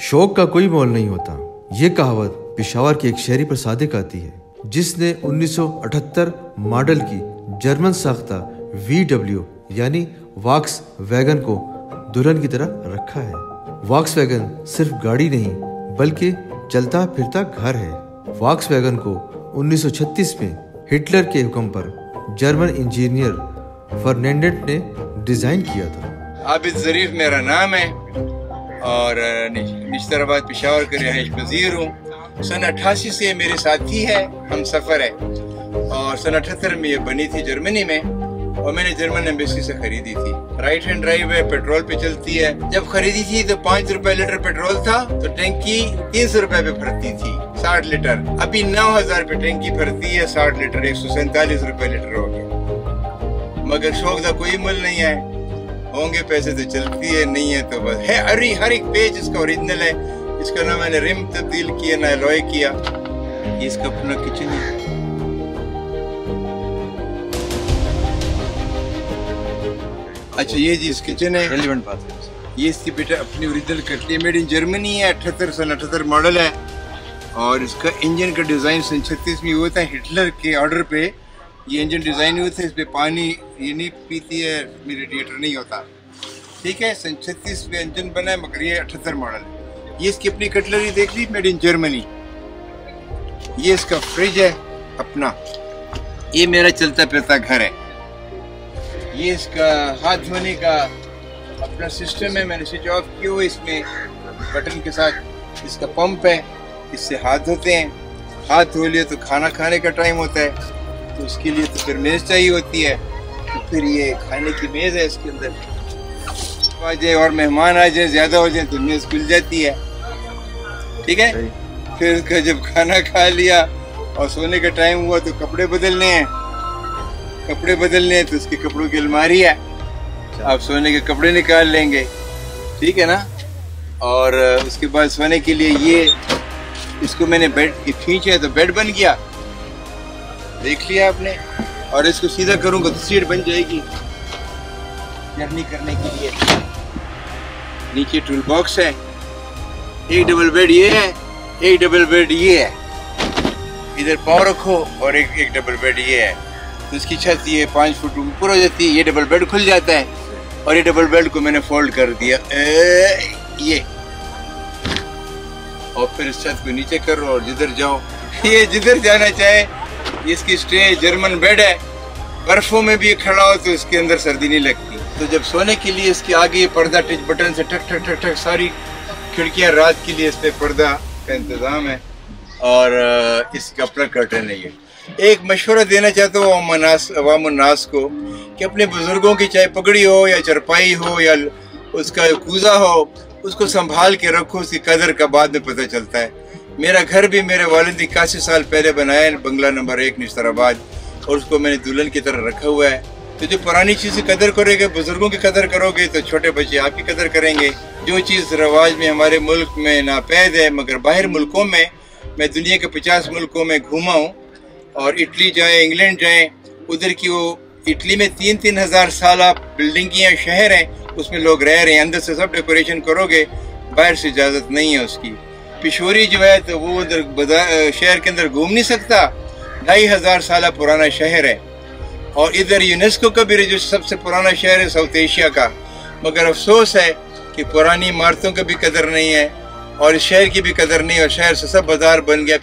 शौक का कोई मोल नहीं होता, ये कहावत पेशावर की एक शहरी पर सादिक आती है, जिसने 1978 मॉडल की जर्मन साख्ता VW यानी वॉक्स वैगन को दुल्हन की तरह रखा है। वॉक्स वैगन सिर्फ गाड़ी नहीं बल्कि चलता फिरता घर है। वॉक्स वैगन को 1936 में हिटलर के हुक्म पर जर्मन इंजीनियर फर्नांडेट ने डिजाइन किया था। आबिद ज़रीफ मेरा नाम है और निश्तराबाद पेशावर का रिहाइश पजीर हूँ। सन 88 से मेरे साथी है, हम सफ़र है और सन 78 में ये बनी थी जर्मनी में और मैंने जर्मन एम्बेसी से खरीदी थी। राइट हैंड ड्राइव है, पेट्रोल पे चलती है। जब खरीदी थी तो 5 रुपए लीटर पेट्रोल था तो टैंकी 300 रुपए पे भरती थी 60 लीटर। अभी 9000 पे टैंकी भरती है 60 लीटर, 147 रुपए लीटर हो गया। मगर शौक का कोई मूल नहीं है, होंगे पैसे तो चलती है, नहीं है तो बस है। हर एक पेज इसका ओरिजिनल है। इसका ना मैंने रिम तब्दील किया ना एलॉय किया। ये इसका अपना किचन है। अच्छा ये जी इस किचन है, रेलिवेंट बात है। ये इसकी बेटा अपनी ओरिजिनल कटली मेड इन जर्मनी है, 78 मॉडल है और इसका इंजन का डिजाइन सन 36 में हुआ था। हिटलर के ऑर्डर पे ये इंजन डिजाइन हुआ था। इस पे पानी ये नहीं पीती है, रेडिएटर नहीं होता, ठीक है। सन 36 में इंजन बना है मगर ये 78 मॉडल है। ये इसकी अपनी कटलरी देख ली, मेड इन जर्मनी। ये इसका फ्रिज है अपना। ये मेरा चलता फिरता घर है। ये इसका हाथ धोने का अपना सिस्टम है, मैंने स्विच ऑफ किया हुआ। इसमें बटन के साथ इसका पंप है, इससे हाथ धोते हैं। हाथ धो लिए तो खाना खाने का टाइम होता है तो उसके लिए तो फिर मेज़ चाहिए होती है। तो फिर ये खाने की मेज़ है, इसके अंदर आ जाए और मेहमान आ जाए, ज़्यादा हो जाए तो मेज़ खुल जाती है, ठीक है। फिर उसका जब खाना खा लिया और सोने का टाइम हुआ तो कपड़े बदलने हैं। कपड़े बदलने हैं तो उसके कपड़ों की अलमारी है, आप सोने के कपड़े निकाल लेंगे, ठीक है ना। और उसके बाद सोने के लिए ये इसको मैंने बेड की खींचा तो बेड बन गया, देख लिया आपने। और इसको सीधा करूंगा तो सीट बन जाएगी जर्नी करने के लिए। नीचे टूल बॉक्स है, एक डबल बेड ये है, एक डबल बेड ये है। इधर पाँव रखो और एक डबल बेड ये है। तो इसकी छत ये 5 फुट ऊपर हो जाती है। ये डबल बेड खुल जाता है और ये डबल बेड को मैंने फोल्ड कर दिया ये, और फिर इस छत को नीचे करो और जिधर जाओ ये जिधर जाना चाहे। इसकी स्टे जर्मन बेड है, बर्फों में भी खड़ा हो तो इसके अंदर सर्दी नहीं लगती। तो जब सोने के लिए इसके आगे ये पर्दा टच बटन से ठक ठक ठक ठक सारी खिड़कियां, रात के लिए इस पे पर्दा का इंतजाम है और इसका अपना कर्टन है। ये एक मशवरा देना चाहता हूँ अवामुन्नास को कि अपने बुजुर्गों की चाहे पगड़ी हो या चरपाई हो या उसका कूजा हो, उसको संभाल के रखो। उसकी कदर का बाद में पता चलता है। मेरा घर भी मेरे वालिद ने 81 साल पहले बनाया है, बंगला नंबर 1 निश्तराबाद, और उसको मैंने दुल्हन की तरह रखा हुआ है। तो जो पुरानी चीज़ की कदर करोगे, बुजुर्गों की कदर करोगे तो छोटे बच्चे आपकी कदर करेंगे। जो चीज़ रवाज में हमारे मुल्क में नापैद है मगर बाहर मुल्कों में, मैं दुनिया के 50 मुल्कों में घूमा हूँ और इटली जाए, इंग्लैंड जाए, उधर की वो इटली में 3-3 हज़ार साल बिल्डिंग की शहर हैं, उसमें लोग रह रहे हैं। अंदर से सब डेकोरेशन करोगे, बाहर से इजाज़त नहीं है उसकी। पिशोरी जो है तो वो उधर शहर के अंदर घूम नहीं सकता, 2500 साल पुराना शहर है। और इधर यूनेस्को का भी जो सबसे पुराना शहर है साउथ एशिया का। मगर अफसोस है कि पुरानी इमारतों का भी कदर नहीं है और इस शहर की भी कदर नहीं, और शहर से सब बाजार बन गया।